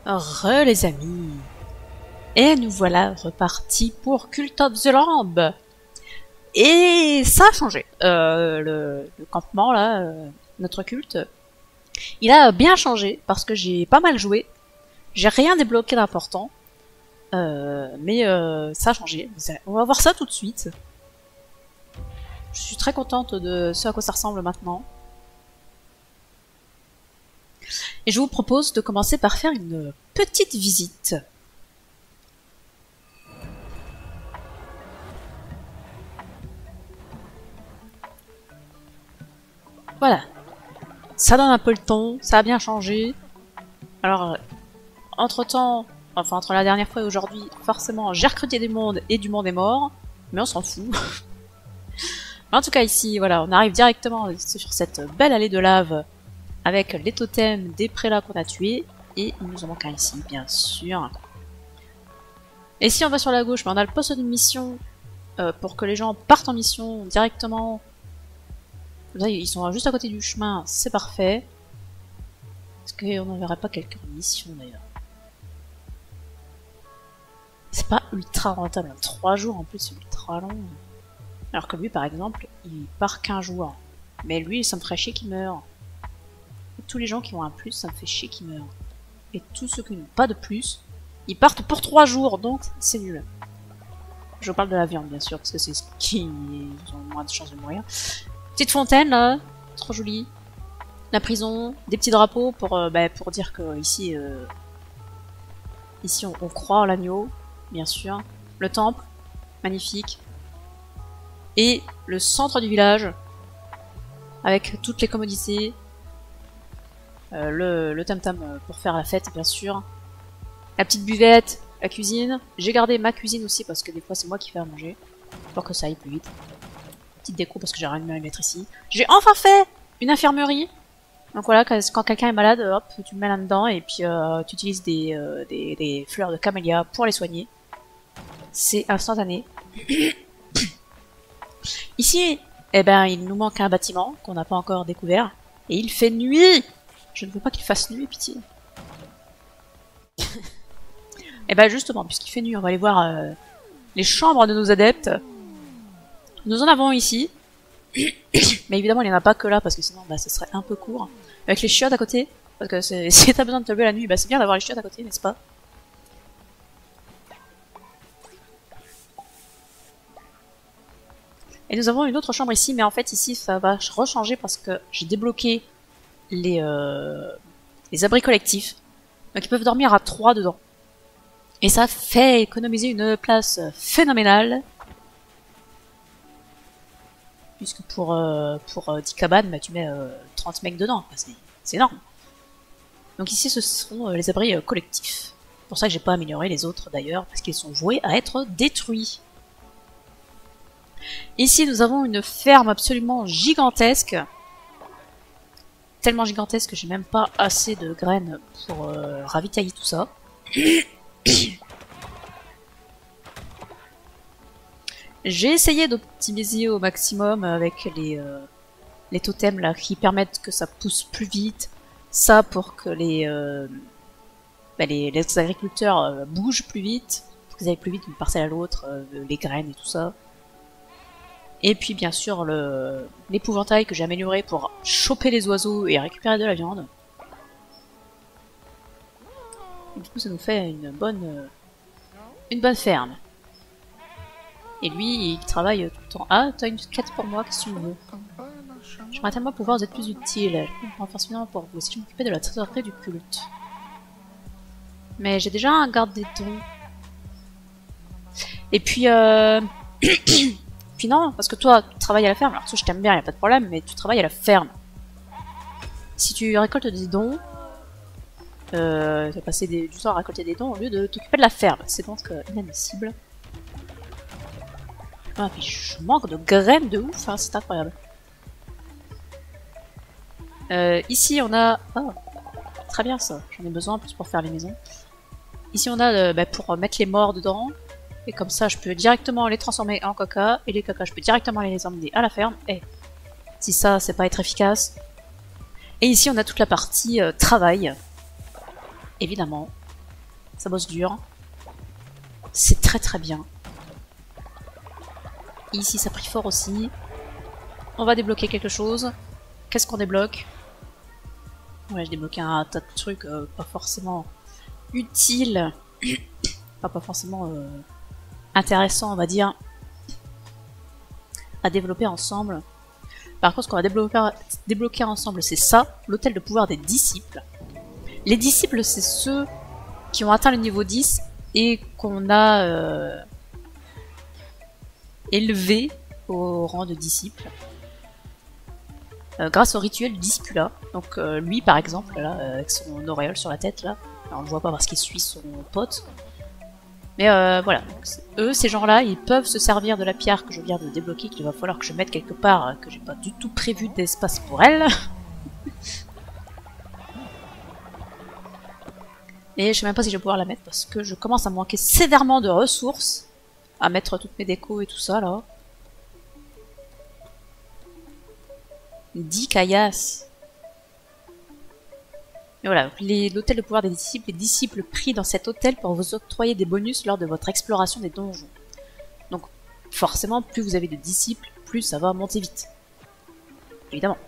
Les amis, et nous voilà repartis pour Cult of the Lamb. Et ça a changé. Le campement là, notre culte, il a bien changé parce que j'ai pas mal joué. J'ai rien débloqué d'important, mais ça a changé. On va voir ça tout de suite. Je suis très contente de ce à quoi ça ressemble maintenant. Et je vous propose de commencer par faire une petite visite. Voilà. Ça donne un peu le ton, ça a bien changé. Alors, entre-temps, enfin entre la dernière fois et aujourd'hui, forcément, j'ai recruté du monde et du monde est mort. Mais on s'en fout. Mais en tout cas ici, voilà, on arrive directement sur cette belle allée de lave avec les totems des prélats qu'on a tués. Et il nous en manque un ici, bien sûr. Et si on va sur la gauche, on a le poste de mission pour que les gens partent en mission directement. Là, ils sont juste à côté du chemin, c'est parfait. Est-ce qu'on n'enverrait pas quelqu'un en mission d'ailleurs? C'est pas ultra rentable, 3 jours en plus, c'est ultra long. Alors que lui, par exemple, il part qu'1 jour. Mais lui, ça me ferait chier qu'il meure. Et tous les gens qui ont un plus, ça me fait chier qu'ils meurent. Et tous ceux qui n'ont pas de plus, ils partent pour 3 jours, donc c'est nul. Je parle de la viande, bien sûr, parce que c'est ce qui ont le moins de chances de mourir. Petite fontaine, là, trop jolie. La prison, des petits drapeaux pour dire que ici, ici on croit en l'agneau, bien sûr. Le temple, magnifique. Et le centre du village, avec toutes les commodités. Le tam-tam pour faire la fête, bien sûr. La petite buvette, la cuisine. J'ai gardé ma cuisine aussi parce que des fois c'est moi qui fais à manger. Pour que ça aille plus vite. Petite déco parce que j'ai rien de mieux à mettre ici. J'ai enfin fait une infirmerie. Donc voilà, quand quelqu'un est malade, hop, tu le mets là-dedans et puis tu utilises des fleurs de camélia pour les soigner. C'est instantané. Ici, eh ben, il nous manque un bâtiment qu'on n'a pas encore découvert. Et il fait nuit. Je ne veux pas qu'il fasse nuit, pitié. Et ben justement, puisqu'il fait nuit, on va aller voir les chambres de nos adeptes. Nous en avons ici. Mais évidemment, il n'y en a pas que là, parce que sinon, bah, ce serait un peu court. Avec les chiottes à côté. Parce que si t'as besoin de te lever la nuit, bah, c'est bien d'avoir les chiottes à côté, n'est-ce pas? Et nous avons une autre chambre ici, mais en fait, ici, ça va rechanger parce que j'ai débloqué les abris collectifs. Donc, ils peuvent dormir à 3 dedans. Et ça fait économiser une place phénoménale. Puisque pour 10 cabanes, bah, tu mets 30 mecs dedans. C'est énorme. Donc ici, ce sont les abris collectifs. C'est pour ça que j'ai pas amélioré les autres d'ailleurs, parce qu'ils sont voués à être détruits. Ici, nous avons une ferme absolument gigantesque. Tellement gigantesque que j'ai même pas assez de graines pour ravitailler tout ça. J'ai essayé d'optimiser au maximum avec les totems là qui permettent que ça pousse plus vite. Ça pour que les agriculteurs bougent plus vite, pour qu'ils aillent plus vite d'une parcelle à l'autre, les graines et tout ça. Et puis bien sûr l'épouvantail que j'ai amélioré pour choper les oiseaux et récupérer de la viande. Et du coup ça nous fait une bonne ferme. Et lui, il travaille tout le temps. Ah, t'as une quête pour moi, qu'est-ce que tu veux? J'aimerais tellement pouvoir vous être plus utile. Enfin, suffisamment pour vous. Si je m'occupais de la trésorerie du culte. Mais j'ai déjà un garde des dons. Et puis, puis non, parce que toi, tu travailles à la ferme. Alors, toi, je t'aime bien, y a pas de problème, mais tu travailles à la ferme. Si tu récoltes des dons, tu vas passer du temps à récolter des dons au lieu de t'occuper de la ferme. C'est donc inadmissible. Ah, mais je manque de graines de ouf, hein, c'est incroyable. Ici, on a... Oh, très bien ça, j'en ai besoin en plus pour faire les maisons. Ici, on a pour mettre les morts dedans. Et comme ça, je peux directement les transformer en caca. Et les caca, je peux directement les emmener à la ferme. Et si ça, c'est pas être efficace. Et ici, on a toute la partie travail. Évidemment. Ça bosse dur. C'est très très bien. Et ici ça prie fort aussi. On va débloquer quelque chose. Qu'est-ce qu'on débloque? Ouais, je débloqué un tas de trucs pas forcément utiles. Pas forcément intéressants, on va dire, à développer ensemble. Par contre, ce qu'on va débloquer ensemble, c'est ça, l'hôtel de pouvoir des disciples. Les disciples, c'est ceux qui ont atteint le niveau 10 et qu'on a élevé au rang de disciple grâce au rituel du discipula. Donc lui, par exemple, là, avec son auréole sur la tête, là, alors, on le voit pas parce qu'il suit son pote. Mais voilà, donc, eux, ces gens-là, ils peuvent se servir de la pierre que je viens de débloquer, qu'il va falloir que je mette quelque part, que j'ai pas du tout prévu d'espace pour elle. Et je sais même pas si je vais pouvoir la mettre parce que je commence à manquer sévèrement de ressources à mettre toutes mes décos et tout ça là. 10 caillasses. Et voilà, l'hôtel de pouvoir des disciples, les disciples pris dans cet hôtel pour vous octroyer des bonus lors de votre exploration des donjons. Donc forcément, plus vous avez de disciples, plus ça va monter vite. Évidemment.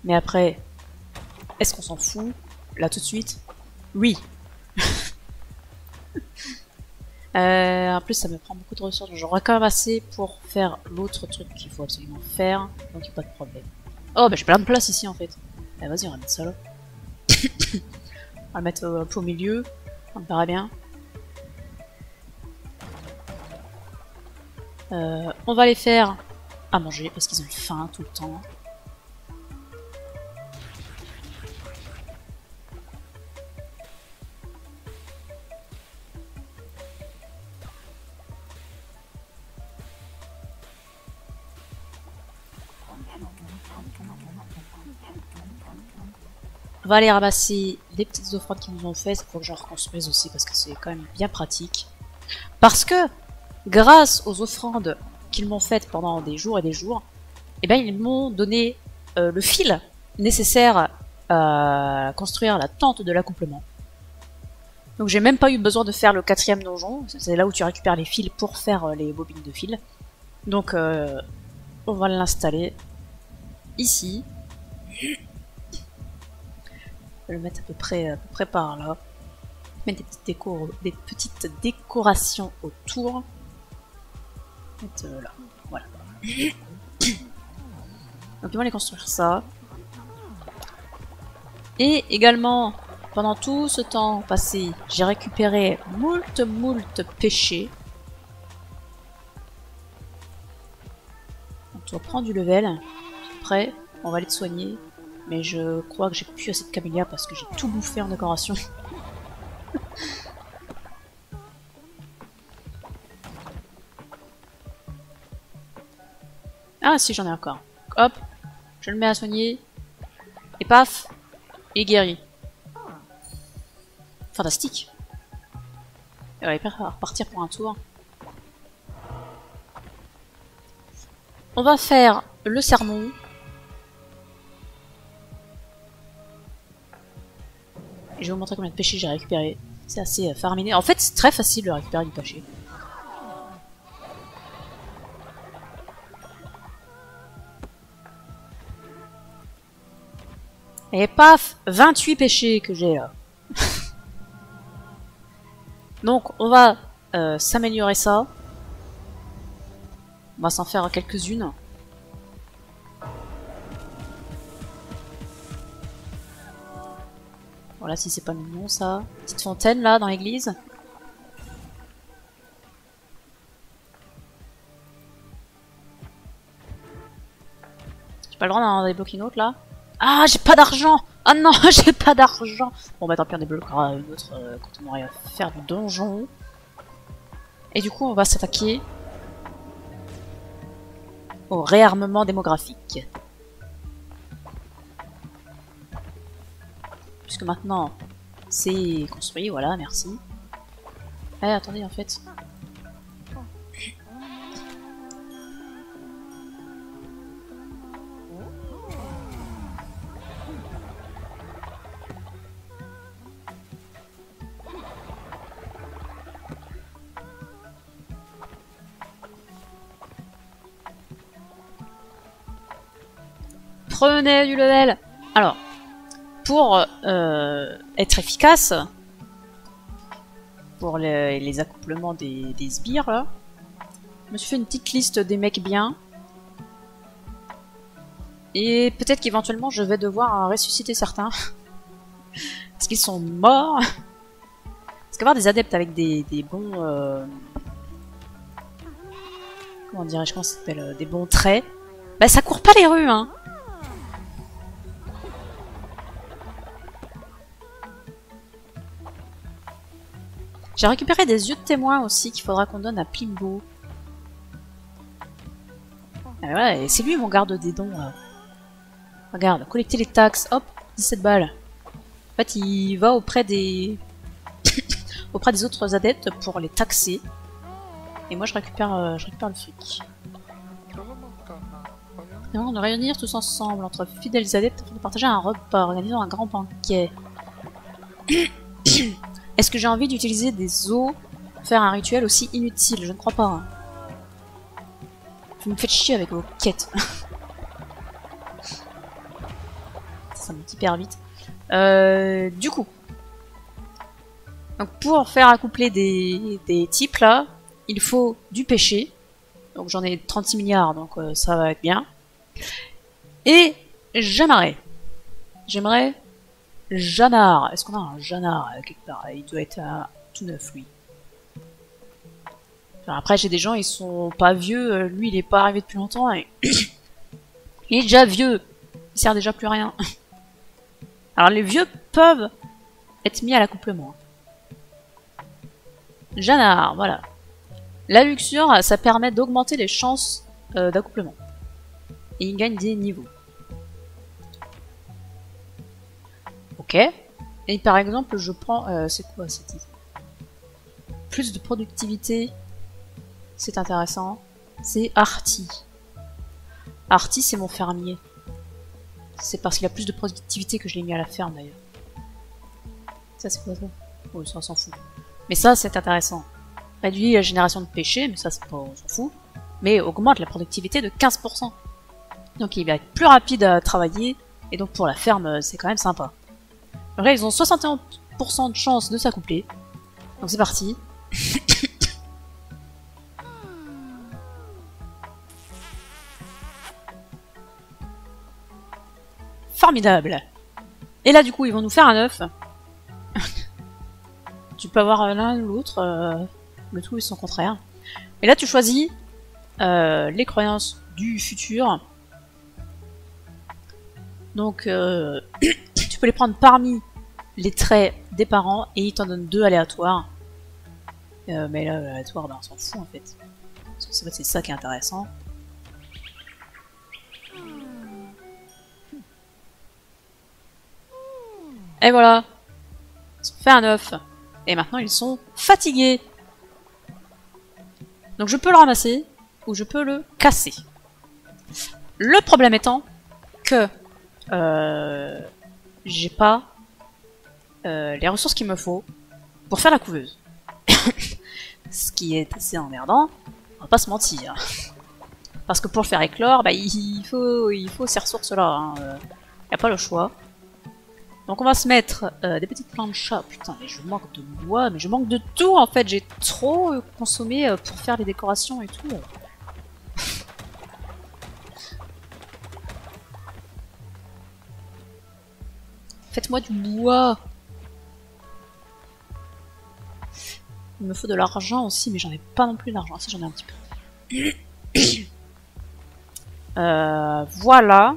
Mais après, est-ce qu'on s'en fout? Là tout de suite? Oui. En plus, ça me prend beaucoup de ressources. J'aurai quand même assez pour faire l'autre truc qu'il faut absolument faire. Donc, il n'y a pas de problème. Oh, bah j'ai plein de place ici en fait. Bah, vas-y, on va mettre ça là. On va le mettre un peu au milieu. Ça me paraît bien. On va les faire à manger parce qu'ils ont faim tout le temps. On va aller ramasser les petites offrandes qu'ils nous ont faites. Il faut que j'en reconstruise aussi parce que c'est quand même bien pratique. Parce que, grâce aux offrandes qu'ils m'ont faites pendant des jours et des jours, eh ben, ils m'ont donné le fil nécessaire à construire la tente de l'accouplement. Donc j'ai même pas eu besoin de faire le 4e donjon. C'est là où tu récupères les fils pour faire les bobines de fil. Donc on va l'installer ici. Je vais le mettre à peu près par là. Mettre des petites décorations autour. Mettre là, voilà. Donc ils vont aller construire ça. Et également, pendant tout ce temps passé, j'ai récupéré moult péchés. Donc tu vas prendre du level. Après, on va aller te soigner. Mais je crois que j'ai plus assez de camélia parce que j'ai tout bouffé en décoration. Ah si, j'en ai encore. Hop, je le mets à soigner. Et paf, il est guéri. Fantastique. Et on va repartir pour un tour. On va faire le sermon. Et je vais vous montrer combien de péchés j'ai récupéré. C'est assez farminé. En fait, c'est très facile de récupérer du péché. Et paf, 28 péchés que j'ai là. Donc, on va s'améliorer ça. On va s'en faire quelques-unes. Voilà, si c'est pas mignon ça. Petite fontaine là dans l'église. J'ai pas le droit d'en débloquer une autre là. Ah, j'ai pas d'argent! Ah non, j'ai pas d'argent! Bon bah tant pis, on débloquera une autre quand on aura à faire du donjon. Et du coup, on va s'attaquer au réarmement démographique. Puisque maintenant, c'est construit, voilà, merci. Eh, attendez, en fait. Prenez du level. Alors, pour être efficace, pour les accouplements des sbires, là, je me suis fait une petite liste des mecs bien. Et peut-être qu'éventuellement je vais devoir ressusciter certains. Parce qu'ils sont morts. Parce qu'avoir des adeptes avec des bons... comment dirais-je, comment ça s'appelle, des bons traits, bah ça court pas les rues, hein. J'ai récupéré des yeux de témoin aussi qu'il faudra qu'on donne à Plimbo. Ah ouais, c'est lui mon garde des dons, là. Regarde, collecter les taxes, hop, 17 balles. En fait, il va auprès des... auprès des autres adeptes pour les taxer. Et moi, je récupère le fric. Et on va réunir tous ensemble, entre fidèles adeptes, afin de partager un repas, organisant un grand banquet. Est-ce que j'ai envie d'utiliser des os pour faire un rituel aussi inutile? Je ne crois pas. Hein. Vous me faites chier avec vos quêtes. Ça monte hyper vite. Du coup, donc pour faire accoupler des types là, il faut du péché. Donc j'en ai 36 milliards, donc ça va être bien. Et j'aimerais Janard. Est-ce qu'on a un Janard quelque part? Il doit être tout neuf, lui. Enfin, après, j'ai des gens, ils sont pas vieux. Lui, il est pas arrivé depuis longtemps. Et... il est déjà vieux. Il sert déjà plus à rien. Alors, les vieux peuvent être mis à l'accouplement. Janard, voilà. La luxure, ça permet d'augmenter les chances d'accouplement. Et il gagne des niveaux. Ok. Et par exemple, je prends... c'est quoi cette idée? Plus de productivité. C'est intéressant. C'est Arty. Arty, c'est mon fermier. C'est parce qu'il a plus de productivité que je l'ai mis à la ferme, d'ailleurs. Ça, c'est quoi ça? Oh, ça, on s'en fout. Mais ça, c'est intéressant. Réduit la génération de péché, mais ça, c'est pas... on s'en fout. Mais augmente la productivité de 15%. Donc il va être plus rapide à travailler. Et donc pour la ferme, c'est quand même sympa. Donc là, ils ont 71% de chance de s'accoupler. Donc c'est parti. Formidable. Et là, du coup, ils vont nous faire un œuf. Tu peux avoir l'un ou l'autre. Le tout, ils sont contraires. Et là, tu choisis les croyances du futur. Donc, tu peux les prendre parmi les traits des parents et ils t'en donnent 2 aléatoires. Mais là, aléatoire, ben, on s'en fout en fait. Parce que c'est ça qui est intéressant. Et voilà. Ils ont fait un œuf. Et maintenant, ils sont fatigués. Donc, je peux le ramasser ou je peux le casser. Le problème étant que j'ai pas les ressources qu'il me faut pour faire la couveuse. Ce qui est assez emmerdant, on va pas se mentir. Parce que pour le faire éclore, bah, il faut ces ressources-là. Hein. Y a pas le choix. Donc on va se mettre des petites planches. Putain, mais je manque de bois, mais je manque de tout en fait. J'ai trop consommé pour faire les décorations et tout. Faites-moi du bois. Il me faut de l'argent aussi, mais j'en ai pas non plus d'argent. Si, j'en ai un petit peu. Voilà.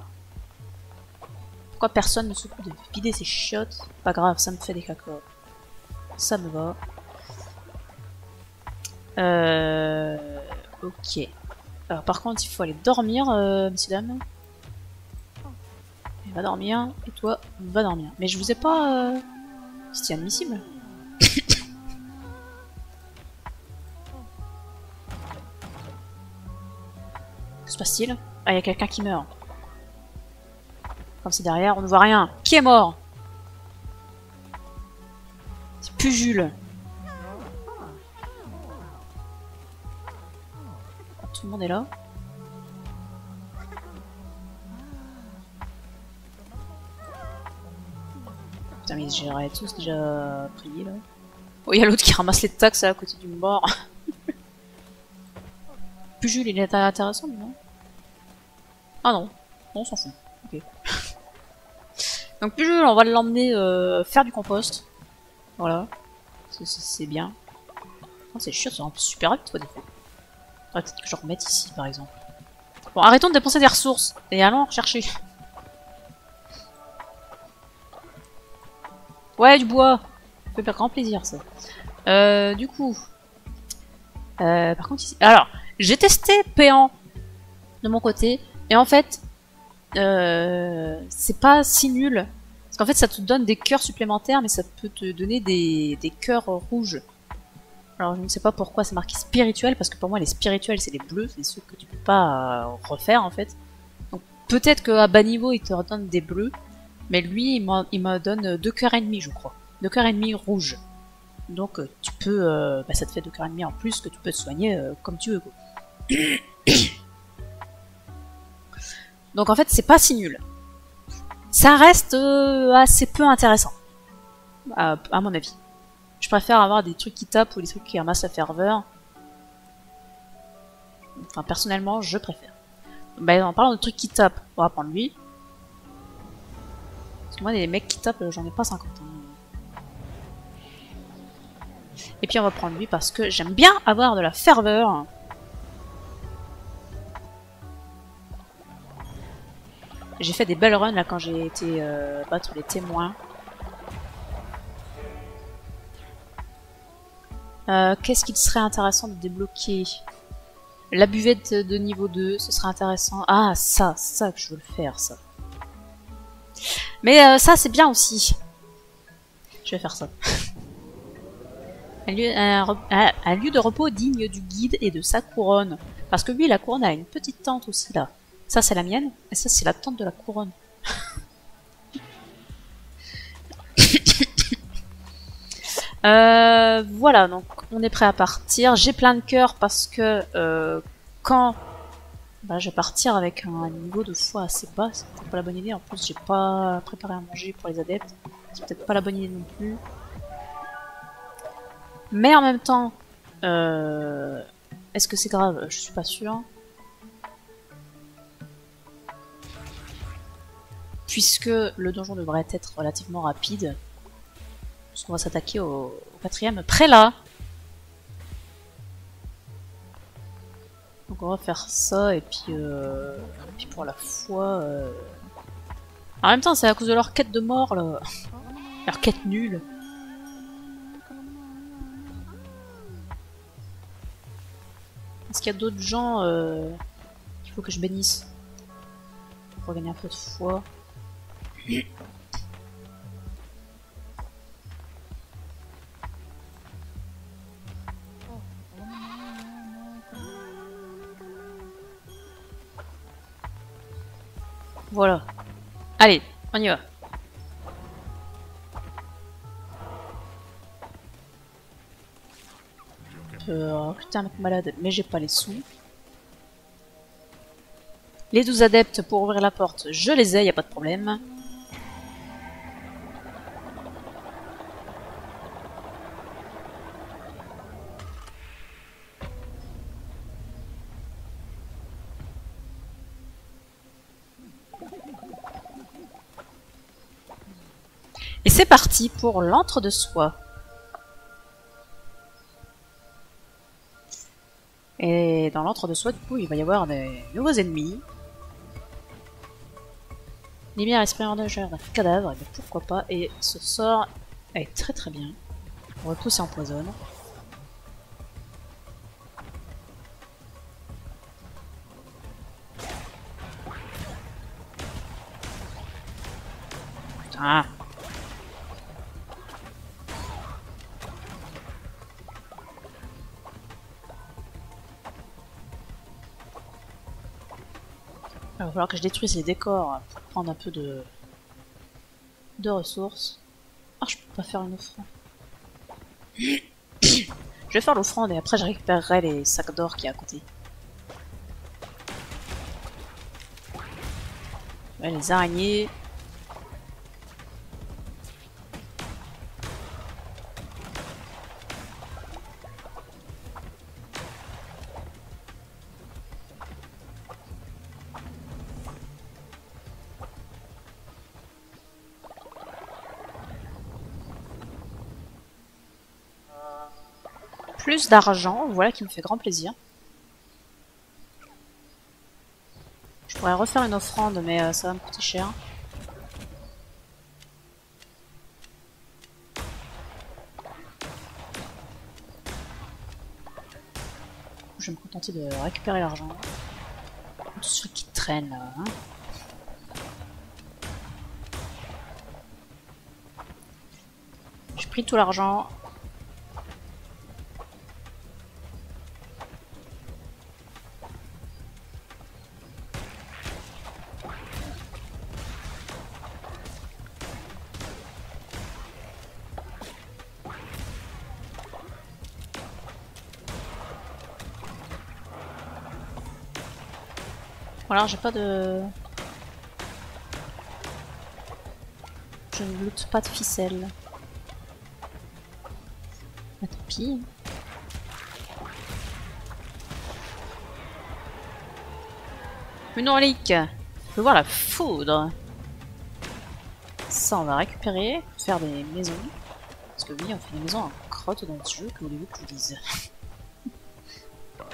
Pourquoi personne ne s'occupe de vider ses chiottes? Pas grave, ça me fait des cacao. Ça me va. Ok. Alors, par contre, il faut aller dormir, messieurs, dames. Va dormir. Et toi, va dormir. Mais je vous ai pas... C'est inadmissible. Que se passe-t-il? Ah, il y a quelqu'un qui meurt. Comme c'est derrière, on ne voit rien. Qui est mort? C'est plus Jules. Tout le monde est là. Putain, mais j'aurais tous déjà prié là. Oh, il y a l'autre qui ramasse les taxes à côté du mort. Plus Jules, il est intéressant, non? Ah non, on s'en fout. Ok. Donc plus Jules, on va l'emmener faire du compost. Voilà. C'est bien. Oh, c'est chiant, ça rend super vite, toi, des fois. Peut-être que je remette ici, par exemple. Bon, arrêtons de dépenser des ressources. Et allons chercher. Ouais, du bois. Ça fait grand plaisir, ça. Du coup... par contre, ici... Alors, j'ai testé Péant de mon côté. Et en fait, c'est pas si nul. Parce qu'en fait, ça te donne des cœurs supplémentaires, mais ça peut te donner des cœurs rouges. Alors, je ne sais pas pourquoi c'est marqué spirituel, parce que pour moi, les spirituels, c'est les bleus, c'est ceux que tu peux pas refaire, en fait. Donc, peut-être qu'à bas niveau, il te redonne des bleus, mais lui, il me donne 2 cœurs et demi, je crois. 2 cœurs et demi rouges. Donc, tu peux... ça te fait 2 cœurs et demi en plus, que tu peux te soigner comme tu veux, quoi. Donc, en fait, c'est pas si nul. Ça reste assez peu intéressant, à mon avis. Je préfère avoir des trucs qui tapent ou des trucs qui ramassent la ferveur. Enfin, personnellement, je préfère. Bah, en parlant de trucs qui tapent, on va prendre lui. Parce que moi, des mecs qui tapent, j'en ai pas 50. Et puis on va prendre lui parce que j'aime bien avoir de la ferveur. J'ai fait des belles runs là quand j'ai été battre les témoins. Qu'est-ce qu'il serait intéressant de débloquer? La buvette de niveau 2, ce serait intéressant. Ah, ça que je veux le faire, ça. Mais ça, c'est bien aussi. Je vais faire ça. Un lieu de repos digne du guide et de sa couronne. Parce que lui, la couronne a une petite tente aussi, là. Ça, c'est la mienne. Et ça, c'est la tente de la couronne. Voilà, donc on est prêt à partir. J'ai plein de cœurs parce que quand je vais partir avec un niveau de foi assez bas, c'est peut-être pas la bonne idée. En plus, j'ai pas préparé à manger pour les adeptes. C'est peut-être pas la bonne idée non plus. Mais en même temps, est-ce que c'est grave? Je suis pas sûre. Puisque le donjon devrait être relativement rapide. Puisqu'on va s'attaquer au 4e prélat. Donc on va faire ça, et puis pour la foi... En même temps, c'est à cause de leur quête de mort, là. Leur quête nulle. Est-ce qu'il y a d'autres gens qu'il faut que je bénisse pour gagner un peu de foi? Voilà. Allez, on y va. Recruter un mec malade, mais j'ai pas les sous. Les 12 adeptes pour ouvrir la porte, je les ai, y a pas de problème. Et c'est parti pour l'entre-deux-soi. Et dans l'entre-deux-soi, du coup, il va y avoir des nouveaux ennemis. Lumière esprit endommageur d'un cadavre, et bien pourquoi pas. Et ce sort est très très bien. Repousse et empoisonne. Putain. Il va falloir que je détruise les décors pour prendre un peu de ressources. Ah, je peux pas faire une offrande. Je vais faire l'offrande et après je récupérerai les sacs d'or qui est à côté. Ouais, les araignées. plus d'argent, voilà qui me fait grand plaisir. Je pourrais refaire une offrande, mais ça va me coûter cher. Je vais me contenter de récupérer l'argent. Tout ce qui traîne là. Hein. J'ai pris tout l'argent. Voilà, j'ai pas de... Je ne loot pas de ficelle. Bah, tant pis. Une relique. Je peux voir la foudre. Ça, on va récupérer pour faire des maisons. Parce que oui, on fait des maisons en crotte dans ce jeu, que voulez-vous que je vous dise.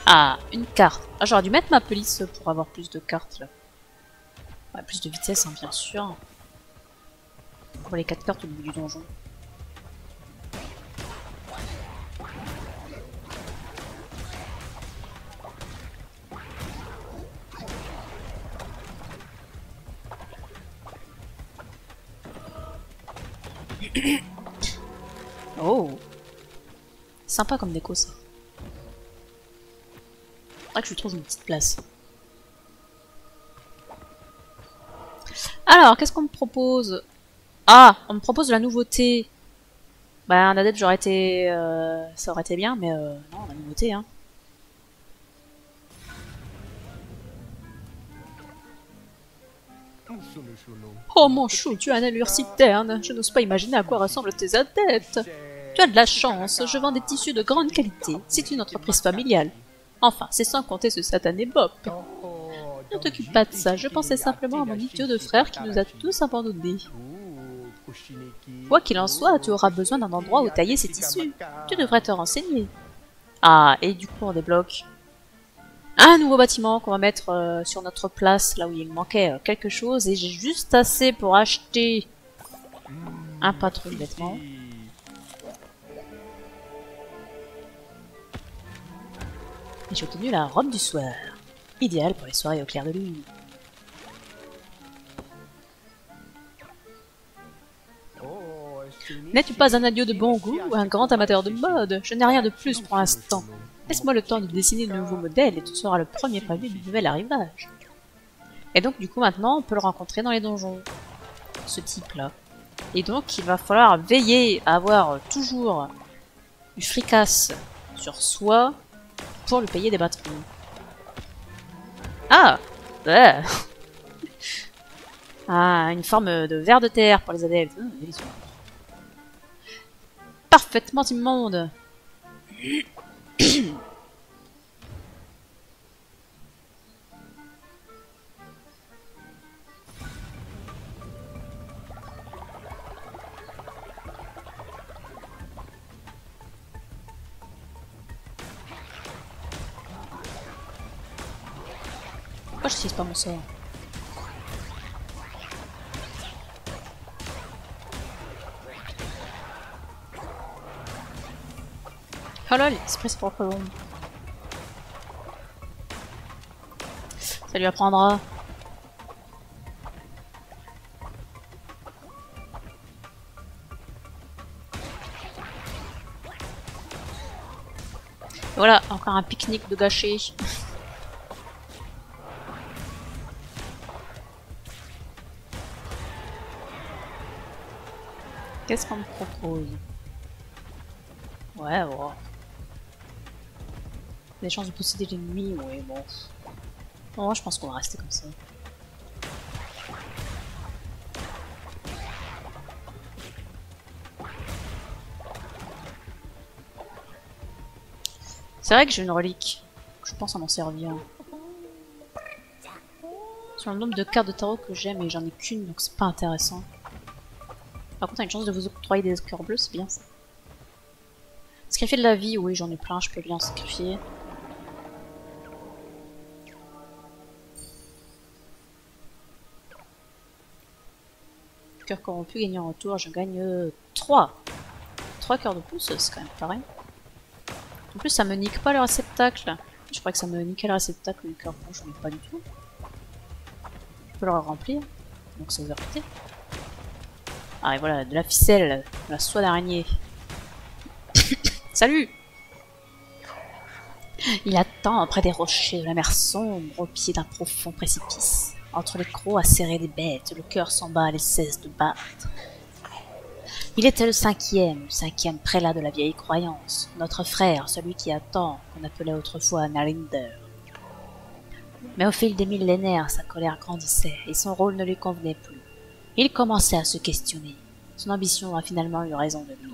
Ah, une carte. Ah, j'aurais dû mettre ma police pour avoir plus de cartes là. Ouais, plus de vitesse, hein, bien sûr. Pour les 4 cartes au bout du donjon. Oh, sympa comme déco ça. Faudrait que je lui trouve une petite place. Alors, qu'est-ce qu'on me propose? Ah, on me propose de la nouveauté. Bah, un adepte, j'aurais été... ça aurait été bien, mais non, la nouveauté, hein. Oh mon chou, tu as une allure si terne. Je n'ose pas imaginer à quoi ressemblent tes adeptes. Tu as de la chance, je vends des tissus de grande qualité. C'est une entreprise familiale. Enfin, c'est sans compter ce satané Bob. Ne t'occupe pas de ça, je pensais simplement à mon idiot de frère qui nous a tous abandonnés. Quoi qu'il en soit, tu auras besoin d'un endroit où tailler ces tissus. Tu devrais te renseigner. Ah, et du coup on débloque un nouveau bâtiment qu'on va mettre sur notre place, là où il manquait quelque chose, et j'ai juste assez pour acheter un patron de vêtements. Et j'ai obtenu la robe du soir, idéale pour les soirées au clair de lune. N'es-tu pas un adieu de bon goût ou un grand amateur de mode? Je n'ai rien de plus pour l'instant. Laisse-moi le temps de dessiner de nouveaux modèles et tu seras le premier prévenu du nouvel arrivage. Et donc du coup maintenant on peut le rencontrer dans les donjons, ce type-là. Et donc il va falloir veiller à avoir toujours du fricasse sur soi pour lui payer des batteries. Ah ouais. Ah, une forme de ver de terre pour les adeptes. Parfaitement immonde. Pourquoi je n'utilise pas mon sort? Oh lol, il se presse pour le long. Ça lui apprendra. Voilà, encore un pique-nique de gâché. Qu'est-ce qu'on me propose? Ouais, bon. Des chances de posséder l'ennemi, ouais, bon. Moi, je pense qu'on va rester comme ça. C'est vrai que j'ai une relique. Je pense à m'en servir. Sur le nombre de cartes de tarot que j'ai, mais j'en ai qu'une, donc c'est pas intéressant. Par contre, on a une chance de vous octroyer des cœurs bleus, c'est bien ça. Sacrifier de la vie, oui, j'en ai plein, je peux bien sacrifier. Cœur corrompu, gagner en retour, je gagne 3. 3 cœurs de plus, c'est quand même pareil. En plus, ça me nique pas le réceptacle. Je crois que ça me niquait le réceptacle du cœur rouge, mais pas du tout. Je peux le remplir, donc c'est overpité. Ah, et voilà, de la ficelle, de la soie d'araignée. Salut! Il attend près des rochers de la mer sombre, au pied d'un profond précipice. Entre les crocs acérés des bêtes, le cœur s'emballe et cesse de battre. Il était le cinquième prélat de la vieille croyance, notre frère, celui qui attend, qu'on appelait autrefois Nalinder. Mais au fil des millénaires, sa colère grandissait et son rôle ne lui convenait plus. Il commençait à se questionner. Son ambition a finalement eu raison de lui.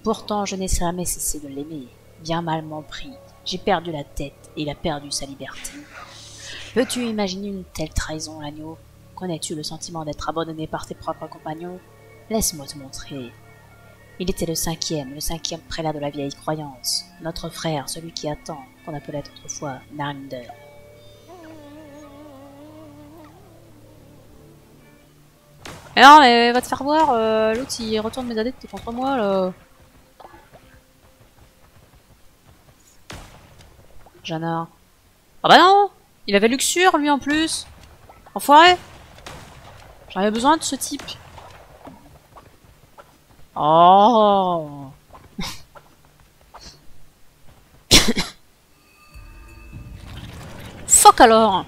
Pourtant, je n'ai jamais cessé de l'aimer, bien mal m'en pris. J'ai perdu la tête et il a perdu sa liberté. Peux-tu imaginer une telle trahison, l'agneau? Connais-tu le sentiment d'être abandonné par tes propres compagnons? Laisse-moi te montrer. Il était le cinquième prélat de la vieille croyance, notre frère, celui qui attend, qu'on appelait autrefois Nalinder. Mais non, mais va te faire voir, l'autre il retourne mes adeptes contre moi là. Janard. Ah bah non! Il avait Luxure lui en plus! Enfoiré! J'en avais besoin de ce type. Oh! Fuck alors!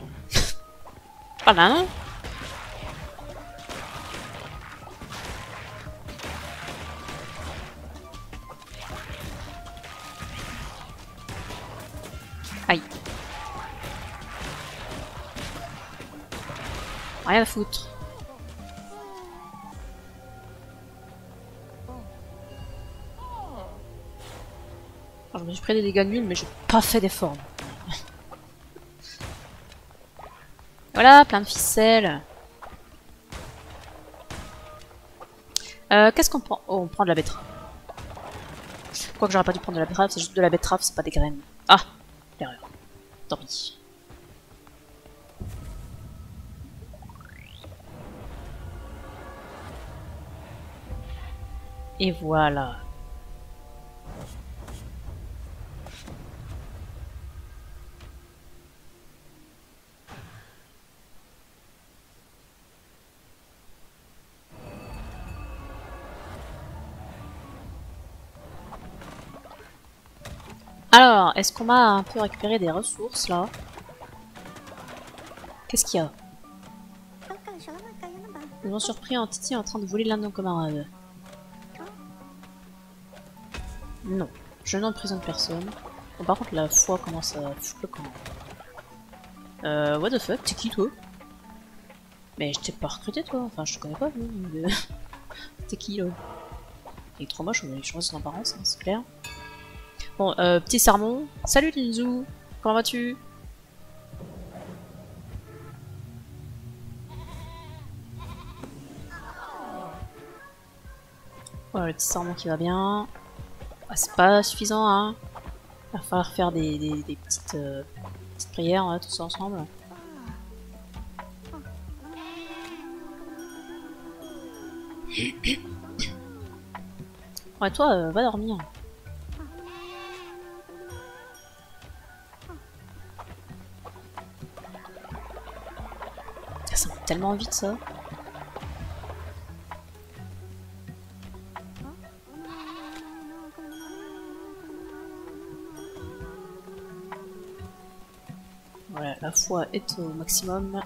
Pas là non? Aïe. Rien à foutre. Alors, je me suis pris des dégâts nuls, mais j'ai pas fait d'effort. Voilà, plein de ficelles. Qu'est-ce qu'on prend? Oh, on prend de la betterave. Quoique j'aurais pas dû prendre de la betterave, c'est juste de la betterave, c'est pas des graines. Ah! L'erreur. Tant pis. Et voilà. Alors, est-ce qu'on m'a un peu récupéré des ressources là? Qu'est-ce qu'il y a? Nous avons surpris un Titi en train de voler l'un de nos camarades. Non, je n'emprisonne personne. Bon, par contre, la foi commence à foutre le camp. What the fuck, t'es qui toi? Mais je t'ai pas recruté toi, enfin je te connais pas, mais... T'es qui là? Il est trop moche, on va lui changer son apparence, hein, c'est clair. Bon, petit sermon. Salut Linzu, comment vas-tu? Voilà, le petit sermon qui va bien. Ah, c'est pas suffisant, hein. Il va falloir faire des petites prières, hein, tous ensemble. Ouais, toi, va dormir. Ça va tellement vite, ça. Voilà, la foi est au maximum.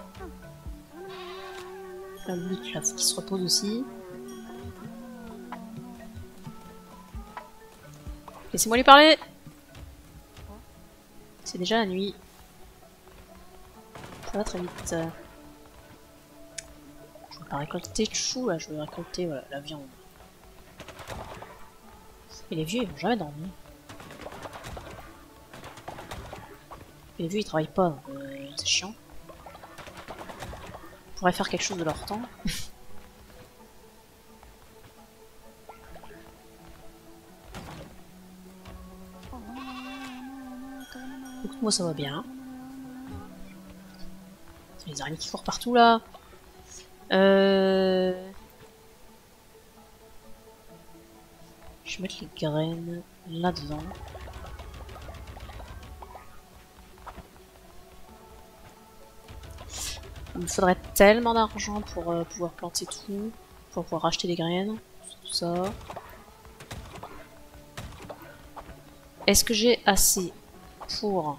La lutte, là, faut qu'il se repose aussi. Laissez-moi lui parler. C'est déjà la nuit. Ça va très vite. Je vais pas récolter de choux là, je vais récolter voilà, la viande. Et les vieux ils vont jamais dormir. Et les vieux ils travaillent pas, donc c'est chiant. On pourrait faire quelque chose de leur temps. Écoute, moi ça va bien. Les araignées qui courent partout là. Je vais mettre les graines là-dedans. Il me faudrait tellement d'argent pour pouvoir planter tout, pour pouvoir acheter des graines, tout ça. Est-ce que j'ai assez pour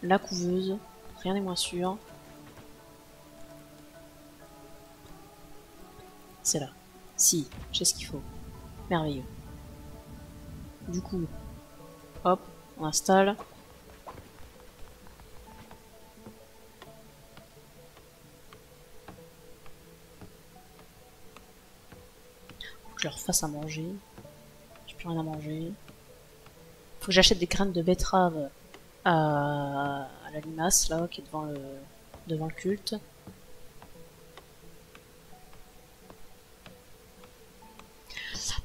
la couveuse? Rien n'est moins sûr. C'est là. Si, j'ai ce qu'il faut. Merveilleux. Du coup, hop, on installe. Faut que je leur fasse à manger. J'ai plus rien à manger. Faut que j'achète des graines de betterave à la limace là, qui est devant le culte.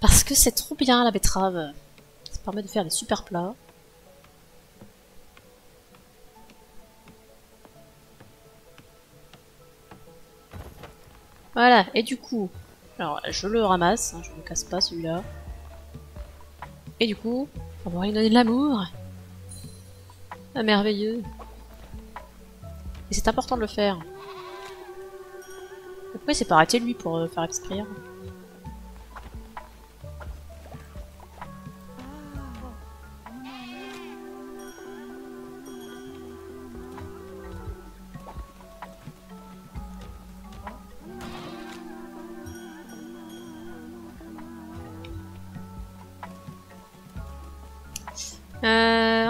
Parce que c'est trop bien la betterave. Ça permet de faire des super plats. Voilà, et du coup, alors je le ramasse, hein, je ne le casse pas celui-là. Et du coup, on va lui donner de l'amour. Ah, merveilleux. Et c'est important de le faire. Pourquoi il s'est pas arrêté lui pour faire expire?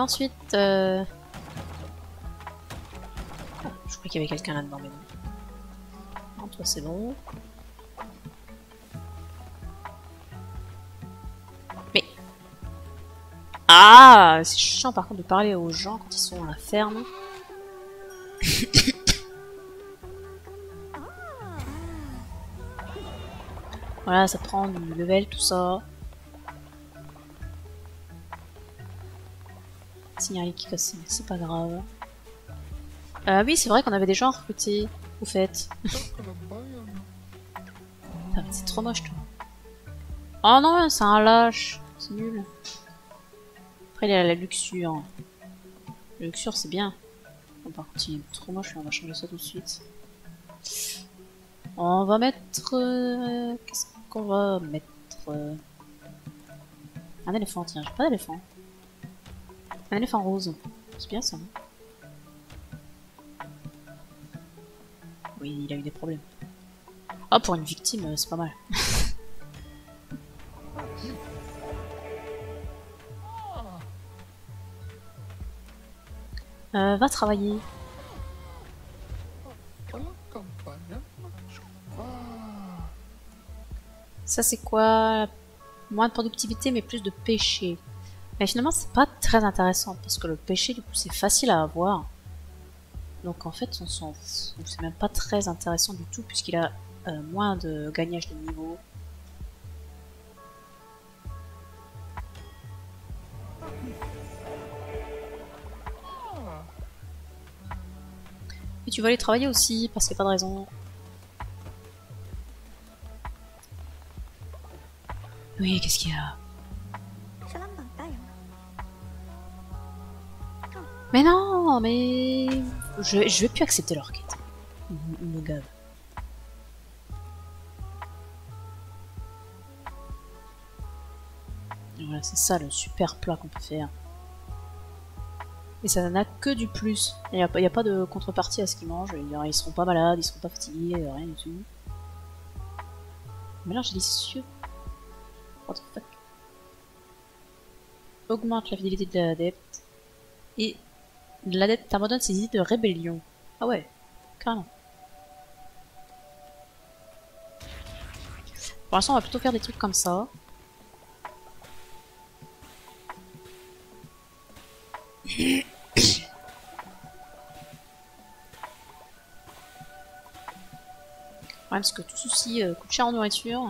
Ensuite, je crois qu'il y avait quelqu'un là-dedans, mais non. Non, toi c'est bon. Mais... Ah, c'est chiant par contre de parler aux gens quand ils sont à la ferme. Voilà, ça prend du level, tout ça. Signaler qui casse, c'est pas grave. Oui, c'est vrai qu'on avait des gens recrutés, au fait. Ah, c'est trop moche, toi. Oh non, c'est un lâche. C'est nul. Après, il y a la luxure. La luxure, c'est bien. Bon, par contre, il est trop moche, on va changer ça tout de suite. On va mettre... Qu'est-ce qu'on va mettre un éléphant, tiens, j'ai pas d'éléphant. Un éléphant rose. C'est bien ça. Oui, il a eu des problèmes. Oh, pour une victime, c'est pas mal. Va travailler. Ça c'est quoi? Moins de productivité mais plus de pêcher. Mais finalement c'est pas très intéressant parce que le pêcher du coup c'est facile à avoir. Donc en fait on s'en fout. C'est même pas très intéressant du tout puisqu'il a moins de gagnage de niveau. Et tu vas aller travailler aussi parce qu'il n'y a pas de raison. Oui, qu'est-ce qu'il y a? Mais non, mais... Je vais plus accepter leur quête. Ils me gavent. Voilà, c'est ça le super plat qu'on peut faire. Et ça n'a que du plus. Il n'y a pas de contrepartie à ce qu'ils mangent. Ils seront pas malades, ils seront pas fatigués, rien du tout. Mélange délicieux. What the fuck? Augmente la fidélité de l'adepte. Et l'adepte abandonne ses idées de rébellion. Ah ouais, carrément. Pour l'instant, on va plutôt faire des trucs comme ça. Ouais, parce que tout ceci coûte cher en nourriture.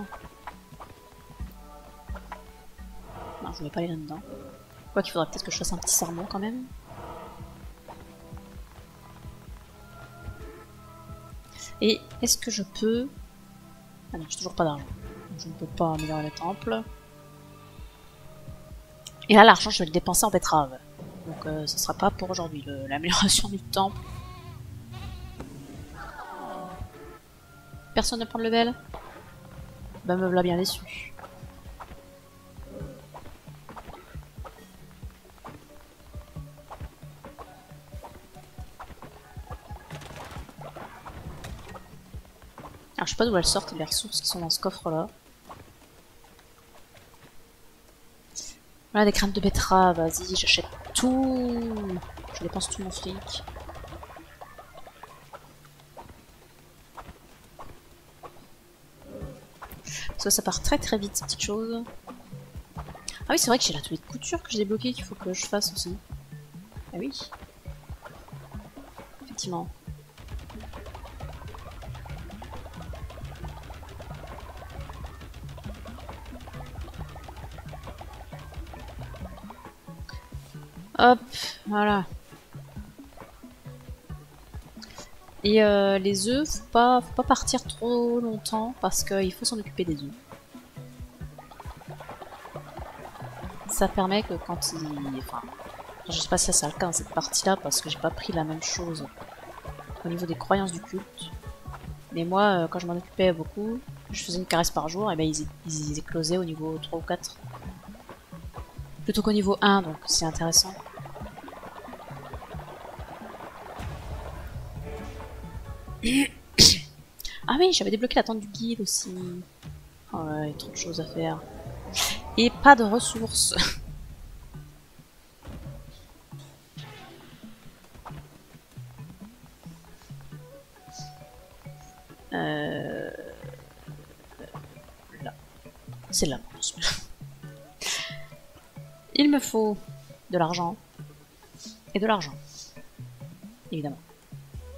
Non, je voulais pas aller là-dedans. Quoi qu'il faudrait peut-être que je fasse un petit sermon quand même. Et est-ce que je peux... Ah non, j'ai toujours pas d'argent. Je ne peux pas améliorer le temple. Et là, l'argent, je vais le dépenser en betterave. Donc ce sera pas pour aujourd'hui, l'amélioration du temple. Personne ne prend le level? Bah me voilà bien déçu. Alors je sais pas d'où elles sortent les ressources qui sont dans ce coffre là. Voilà des crânes de betterave, vas-y j'achète tout. Je dépense tout mon fric. Parce que ça part très très vite ces petites choses. Ah oui c'est vrai que j'ai l'atelier de couture que j'ai débloqué qu'il faut que je fasse aussi. Ah oui. Effectivement. Hop, voilà. Et les œufs, faut pas partir trop longtemps parce qu'il faut s'en occuper des œufs. Ça permet que quand il... Enfin, je sais pas si ça le cas dans cette partie-là parce que j'ai pas pris la même chose au niveau des croyances du culte. Mais moi, quand je m'en occupais beaucoup, je faisais une caresse par jour, et ben ils éclosaient au niveau 3 ou 4. Plutôt qu'au niveau 1, donc c'est intéressant. Ah oui, j'avais débloqué la tente du guide aussi. Oh ouais, il y a trop de choses à faire. Et pas de ressources. Là. C'est là. Il me faut de l'argent. Et de l'argent. Évidemment.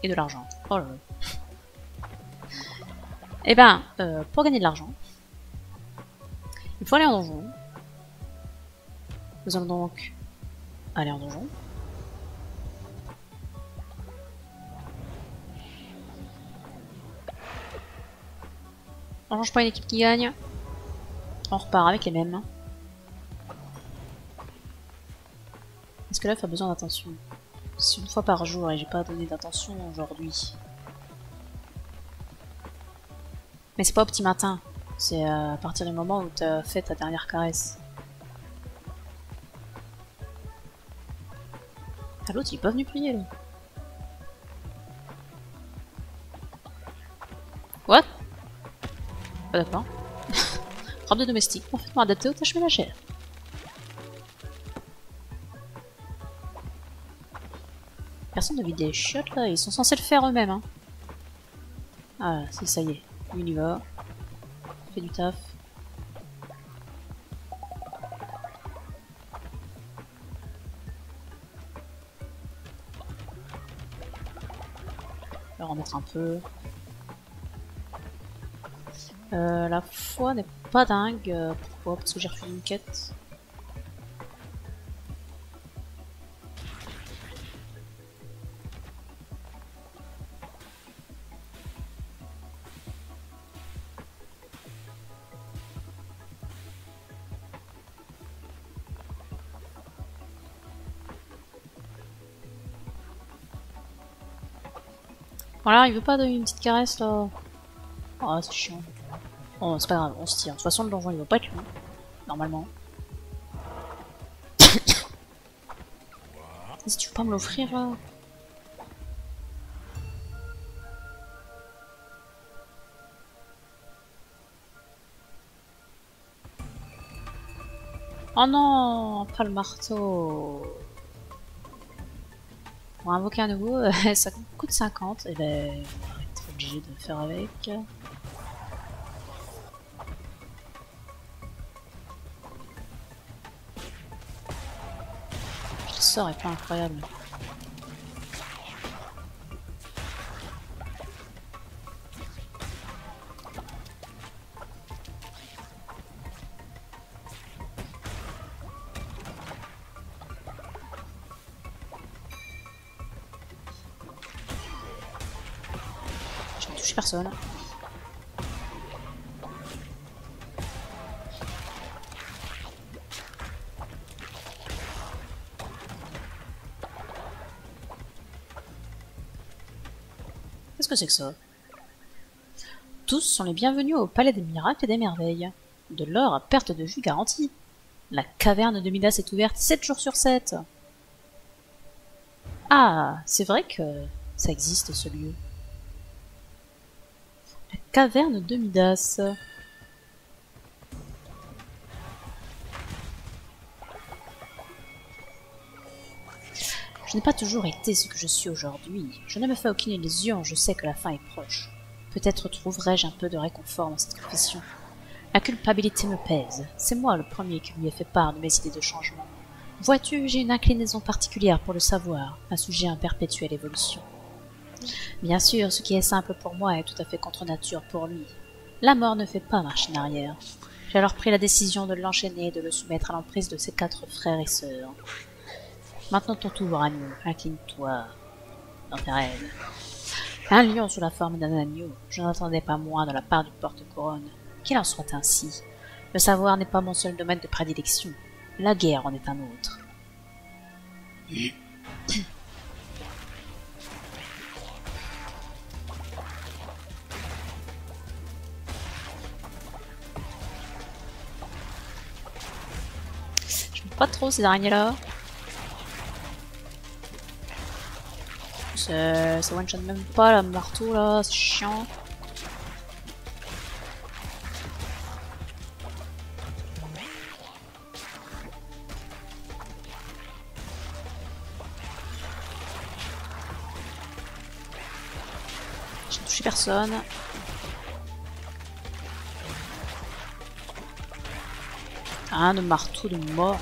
Et de l'argent. Oh là là. Et ben, pour gagner de l'argent, il faut aller en donjon. Nous allons donc aller en donjon. On change pas une équipe qui gagne. On repart avec les mêmes. Est-ce que l'œuf a besoin d'attention? C'est une fois par jour et j'ai pas donné d'attention aujourd'hui. Mais c'est pas au petit matin. C'est à partir du moment où t'as fait ta dernière caresse. Ah l'autre il est pas venu prier là. What? Pas d'accord. Robe de domestique, parfaitement adaptée aux tâches ménagères. Personne ne vide des chiottes là, ils sont censés le faire eux-mêmes. Hein. Ah si ça y est, il y va. Fait du taf. On va remettre un peu. La foi n'est pas dingue. Pourquoi? Parce que j'ai refusé une quête. Voilà, il veut pas donner une petite caresse là. Oh, c'est chiant. Bon, c'est pas grave, on se tire. De toute façon, le donjon il va pas être long. Normalement. Si tu veux pas me l'offrir là. Oh non, pas le marteau. Pour invoquer un nouveau, ça coûte 50. Et ben, on va être obligé de le faire avec. Le sort est pas incroyable. touché personne. Qu'est-ce que c'est que ça? Tous sont les bienvenus au Palais des Miracles et des Merveilles. De l'or à perte de vue garantie. La caverne de Midas est ouverte 7 jours sur 7. Ah, c'est vrai que ça existe ce lieu. La caverne de Midas. Je n'ai pas toujours été ce que je suis aujourd'hui. Je ne me fais aucune illusion, je sais que la fin est proche. Peut-être trouverai-je un peu de réconfort dans cette confession. La culpabilité me pèse. C'est moi le premier qui lui ai fait part de mes idées de changement. Vois-tu, j'ai une inclinaison particulière pour le savoir, un sujet en perpétuelle évolution. Bien sûr, ce qui est simple pour moi est tout à fait contre nature pour lui. La mort ne fait pas marche en arrière. J'ai alors pris la décision de l'enchaîner et de le soumettre à l'emprise de ses 4 frères et sœurs. Maintenant ton tour, agneau, incline-toi dans tes rêves. Un lion sous la forme d'un agneau, je n'attendais pas moins de la part du porte-couronne. Qu'il en soit ainsi. Le savoir n'est pas mon seul domaine de prédilection. La guerre en est un autre. J'aime pas trop ces araignées-là. Ça one-shot même pas, le marteau là, c'est chiant. J'ai touché personne. Un de marteau de mort.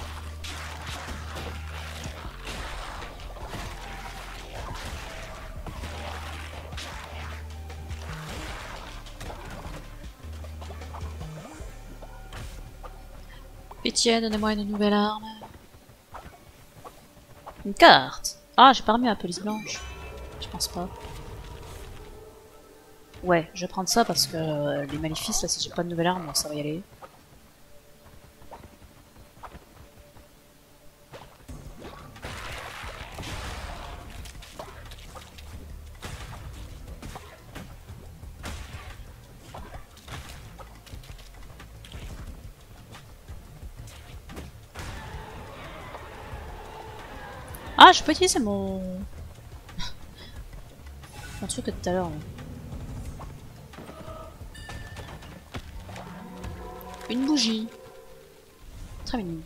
Pitié, donnez-moi une nouvelle arme. Une carte. Ah, j'ai pas remis la police blanche. Je pense pas. Ouais, je vais prendre ça parce que les maléfices, là, si j'ai pas de nouvelle arme, ça va y aller. Ah, je peux utiliser mon truc de tout à l'heure. Une bougie. Très mignon.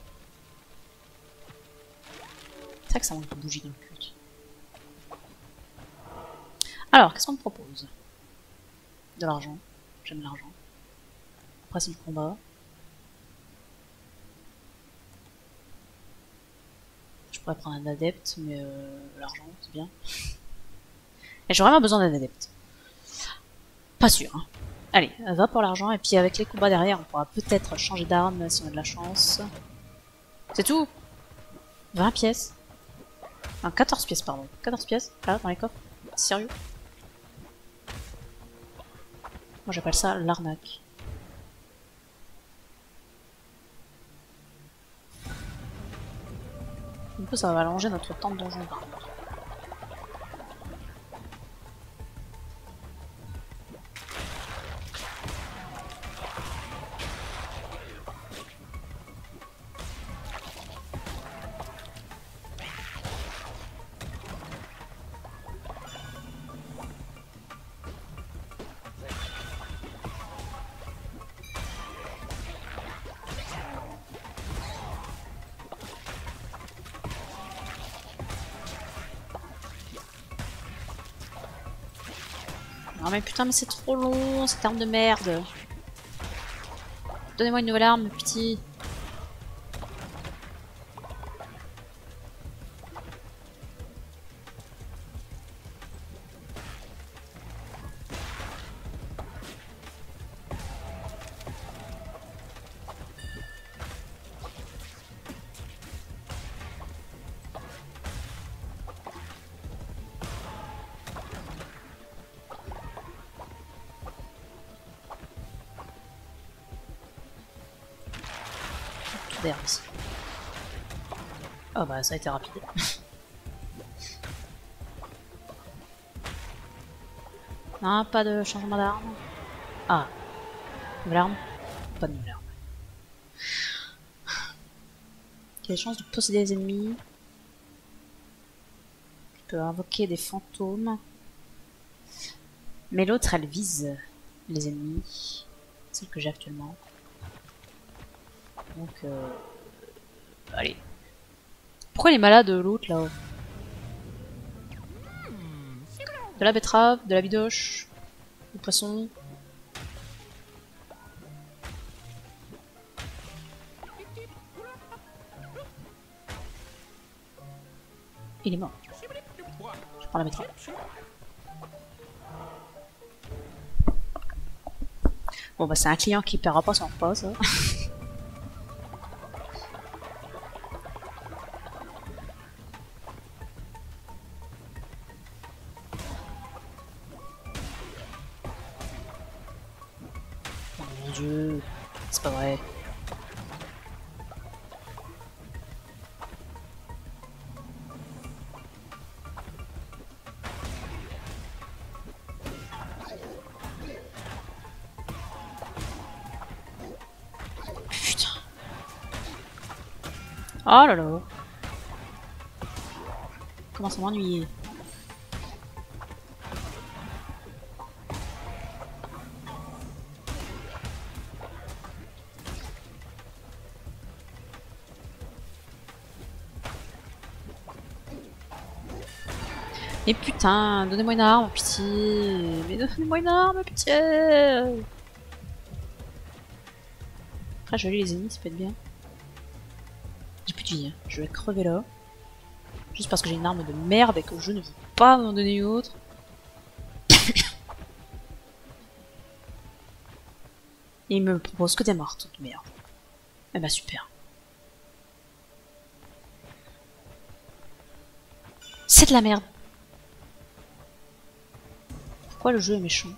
C'est vrai que ça manque de bougie dans le culte. Alors, qu'est-ce qu'on me propose? De l'argent. J'aime l'argent. Après, c'est du combat. Je pourrais prendre un adepte, mais l'argent, c'est bien. Et j'aurais vraiment besoin d'un adepte. Pas sûr, hein. Allez, va pour l'argent, et puis avec les combats derrière, on pourra peut-être changer d'arme si on a de la chance. C'est tout. 20 pièces. Non, 14 pièces, pardon. 14 pièces, là, dans les coffres. Sérieux? Moi j'appelle ça l'arnaque. Du coup, ça va allonger notre temps de donjon, par contre. Non mais putain, mais c'est trop long, cette arme de merde. Donnez-moi une nouvelle arme, petit. d'air ici. Oh bah ça a été rapide. Non, pas de changement d'arme. Ah, nouvelle arme. Pas de nouvelle arme. Quelle chance de posséder les ennemis. Tu peux invoquer des fantômes. Mais l'autre, elle vise les ennemis. Celle que j'ai actuellement. Donc, allez. Pourquoi il est malade l'autre là-haut? De la betterave, de la bidoche, du poisson. Il est mort. Je prends la betterave. Bon bah c'est un client qui paiera pas son repas ça. Oh mon dieu, c'est pas vrai. Putain. Oh là là. Comment ça m'ennuyer. Mais putain, donnez-moi une arme, pitié. Mais donnez-moi une arme, pitié. Après, je vais aller les ennemis, ça peut être bien. J'ai plus de vie, hein. Je vais crever là. Juste parce que j'ai une arme de merde et que je ne veux pas m'en donner une autre. Et il me propose que des mortes, de merde. Eh bah super. C'est de la merde. Pourquoi le jeu est méchant?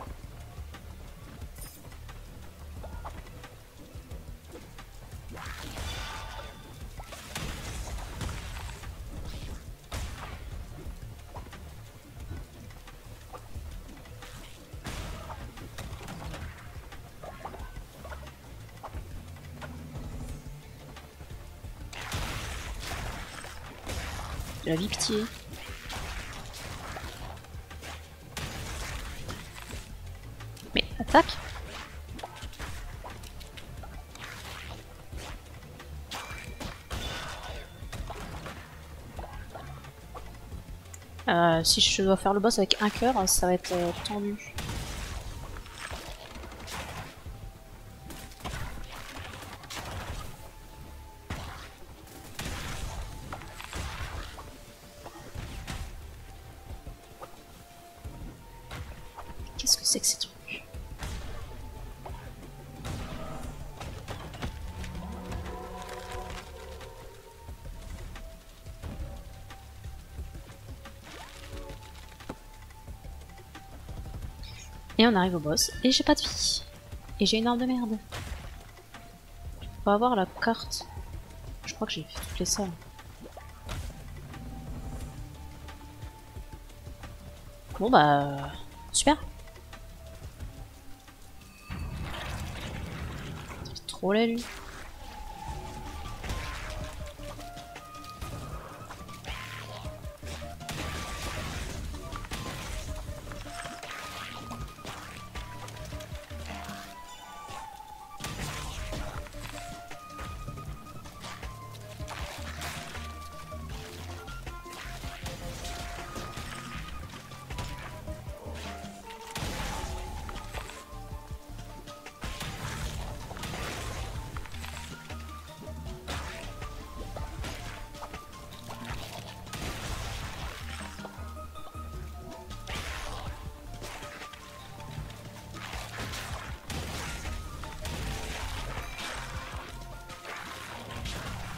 De la vie, pitié. Mais attaque. Si je dois faire le boss avec un cœur, ça va être tendu. Qu'est-ce que c'est que ces trucs? Et on arrive au boss, et j'ai pas de vie. Et j'ai une arme de merde. Je peux pas avoir la carte. Je crois que j'ai fait toutes les salles. Bon bah... super. C'est trop laid lui.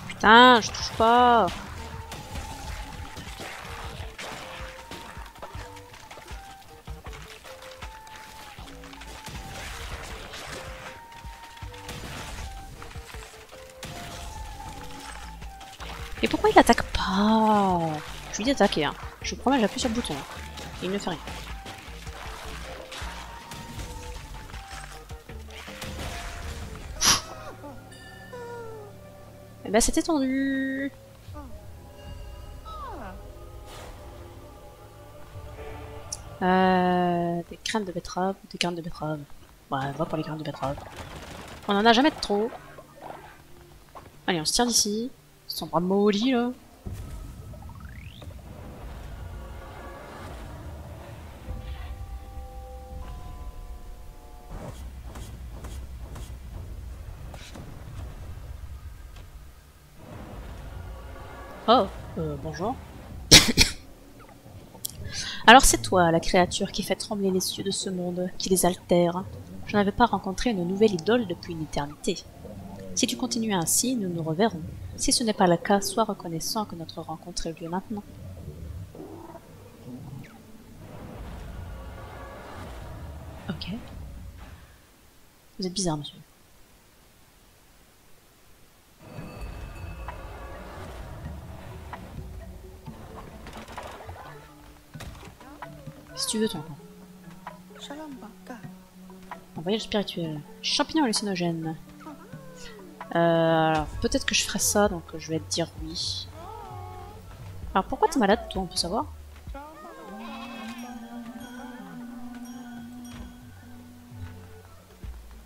Putain, je touche pas. Et pourquoi il attaque pas? Je lui dis d'attaquer, hein. Je vous promets, j'appuie sur le bouton. Et il ne fait rien. Eh ben c'était tendu. Des graines de betterave, des graines de betterave. Ouais, on va pour les graines de betterave. On en a jamais de trop. Allez, on se tire d'ici. Son bras maudit là. Oh, bonjour. Alors c'est toi, la créature qui fait trembler les cieux de ce monde, qui les altère. Je n'avais pas rencontré une nouvelle idole depuis une éternité. Si tu continues ainsi, nous nous reverrons. Si ce n'est pas le cas, sois reconnaissant que notre rencontre ait lieu maintenant. Ok. Vous êtes bizarre, monsieur. Si tu veux, toi. Un voyage spirituel. Champignon hallucinogène. Alors, peut-être que je ferai ça, donc je vais te dire oui. Alors, pourquoi t'es malade, toi, on peut savoir?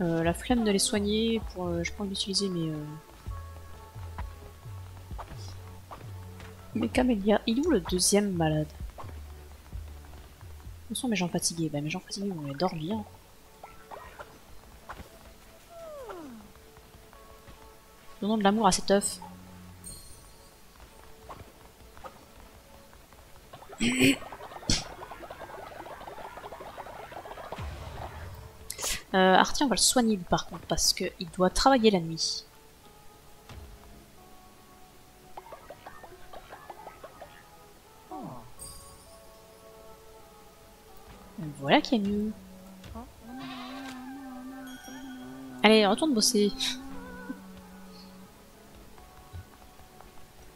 La flemme de les soigner, pour, j'ai pas envie d'utiliser mes camélias. Il est où le deuxième malade? Où sont mes gens fatigués? Bah, mes gens fatigués vont aller dormir. Donnons de l'amour à cet œuf. Artie, on va le soigner lui, par contre, parce qu'il doit travailler la nuit. Voilà qui est mieux. Allez, retourne bosser.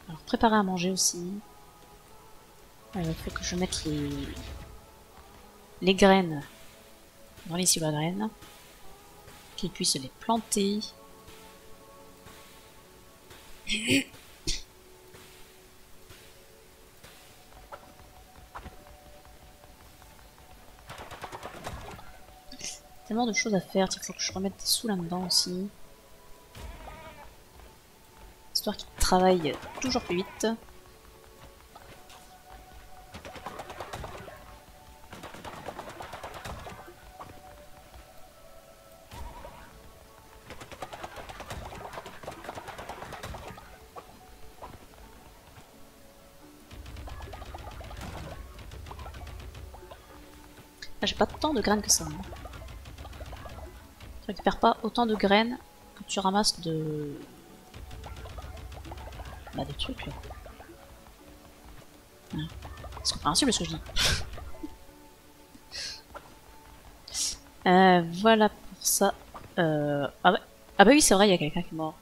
Alors, préparer à manger aussi. Il faut que je mette les graines dans les silos à graines. Qu'il puisse les planter. Tellement de choses à faire, il faut que je remette des sous là-dedans aussi. Histoire qu'il travaille toujours plus vite. Ah, j'ai pas tant de graines que ça. Hein. Tu récupères pas autant de graines que tu ramasses de... Bah, des trucs là. Hein. C'est compréhensible ce que je dis. Voilà pour ça. Ah bah oui, c'est vrai, il y a quelqu'un qui est mort.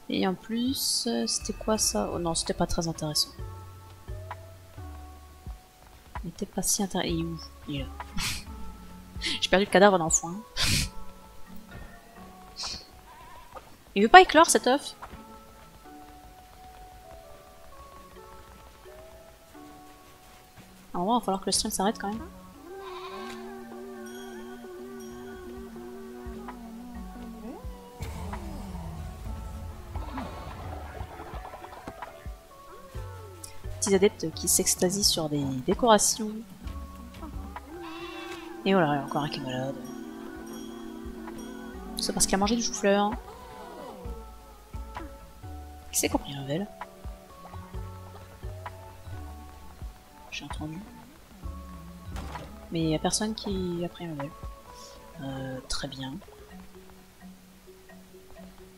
Et en plus, c'était quoi ça? Oh non, c'était pas très intéressant. Il était pas si intéressant. Il est où? Il est là. J'ai perdu le cadavre d'un foin. Il veut pas éclore cet œuf? Alors, il va falloir que le stream s'arrête quand même. Petits adeptes qui s'extasient sur des décorations. Et voilà, il y a encore un qui est malade. C'est parce qu'il a mangé du chou-fleur. Qui c'est qui a pris un level? J'ai entendu. Mais il y a personne qui a pris un level. Très bien.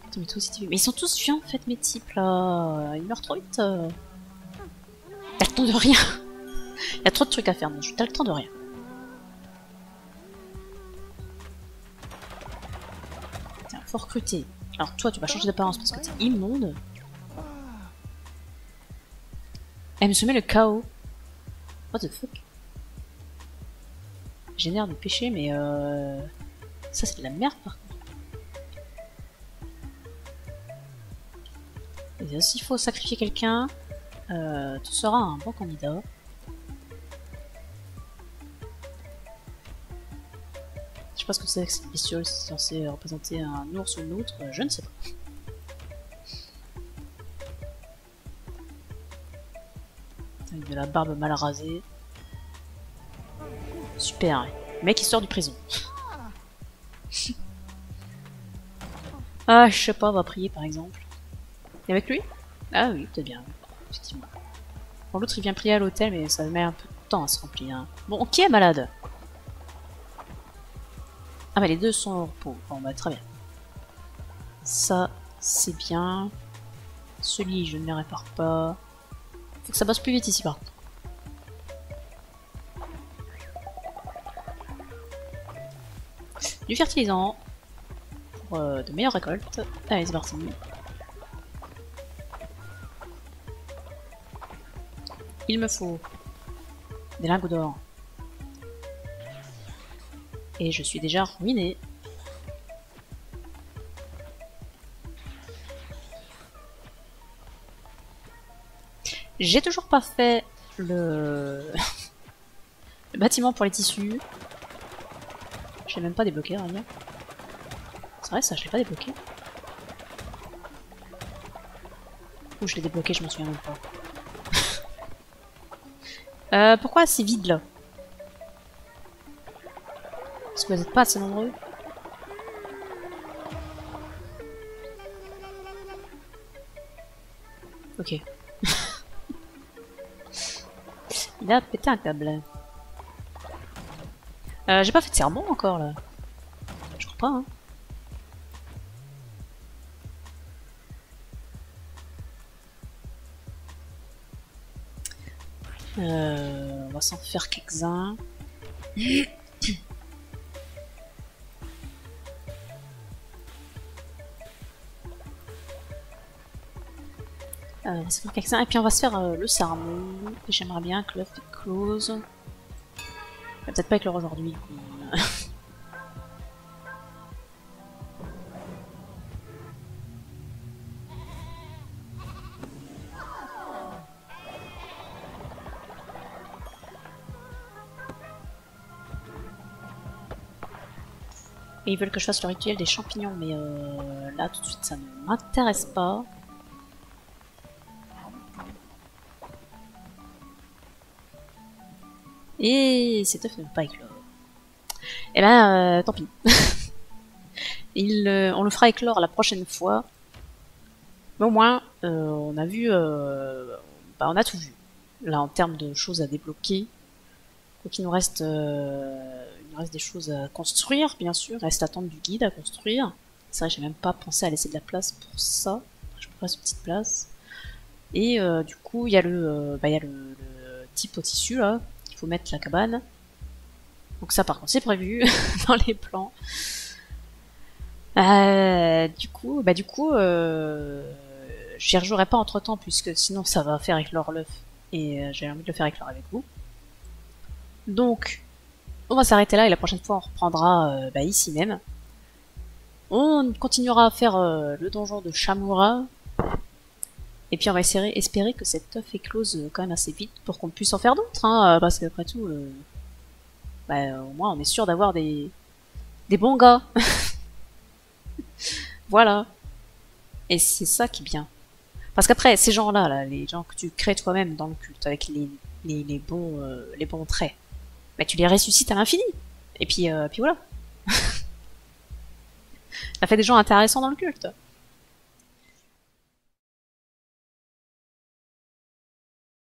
Attends, mais toi aussi, mais ils sont tous vieux en fait, mes types là. Ils meurent trop vite. T'as le temps de rien. Il y a trop de trucs à faire, t'as le temps de rien. Tiens, faut recruter Alors toi, tu vas changer d'apparence parce que t'es immonde. Elle me soumet le chaos. What the fuck? Génère du péché, mais ça c'est de la merde par contre. Et s'il faut sacrifier quelqu'un, tu seras un bon candidat. Je sais pas ce que c'est que cette bestiole, c'est censé représenter un ours ou une outre, je ne sais pas. Avec de la barbe mal rasée. Super, le mec il sort du prison. Ah, je sais pas, on va prier par exemple. Et avec lui? Ah oui, peut-être bien, effectivement. Bon, l'autre il vient prier à l'hôtel, mais ça met un peu de temps à se remplir. Hein. Bon, qui est malade? Ah bah les deux sont au repos. Bon bah très bien. Ça, c'est bien. Celui, je ne le répare pas. Faut que ça bosse plus vite ici par contre. Du fertilisant. Pour de meilleures récoltes. Allez, c'est parti. Il me faut des lingots d'or. Et je suis déjà ruiné. J'ai toujours pas fait le bâtiment pour les tissus. Je l'ai même pas débloqué, rien. C'est vrai ça, je l'ai pas débloqué. Ou je l'ai débloqué, je m'en souviens même pas. Pourquoi c'est vide là? Parce que vous n'êtes pas assez nombreux. Ok. Il a pété un câble. J'ai pas fait de sermon encore là. Je crois pas, hein. On va s'en faire quelques-uns. On va se faire quelques-uns et puis on va se faire le sermon. J'aimerais bien que l'œuf est close. Peut-être pas éclore aujourd'hui. Et ils veulent que je fasse le rituel des champignons, mais là tout de suite ça ne m'intéresse pas. Et cet œuf ne veut pas éclore. Eh ben, tant pis. On le fera éclore la prochaine fois. Mais au moins, on a vu... on a tout vu. Là, en termes de choses à débloquer. Donc il nous reste des choses à construire, bien sûr. Il reste l'attente du guide à construire. C'est vrai, j'ai même pas pensé à laisser de la place pour ça. Je me ferai une petite place. Et du coup, il y a le type au tissu, là. Il faut mettre la cabane. Donc ça, par contre, c'est prévu dans les plans. Du coup, j'y rejouerai pas entre temps puisque sinon ça va faire éclore l'œuf et j'ai envie de le faire éclore avec vous. Donc, on va s'arrêter là et la prochaine fois on reprendra ici même. On continuera à faire le donjon de Shamura et puis on va espérer que cet œuf éclose quand même assez vite pour qu'on puisse en faire d'autres, hein, parce qu'après tout, au moins on est sûr d'avoir des bons gars. Voilà. Et c'est ça qui est bien. Parce qu'après, ces gens-là, là, les gens que tu crées toi-même dans le culte, avec les bons traits, bah, tu les ressuscites à l'infini. Et puis voilà. Ça fait des gens intéressants dans le culte.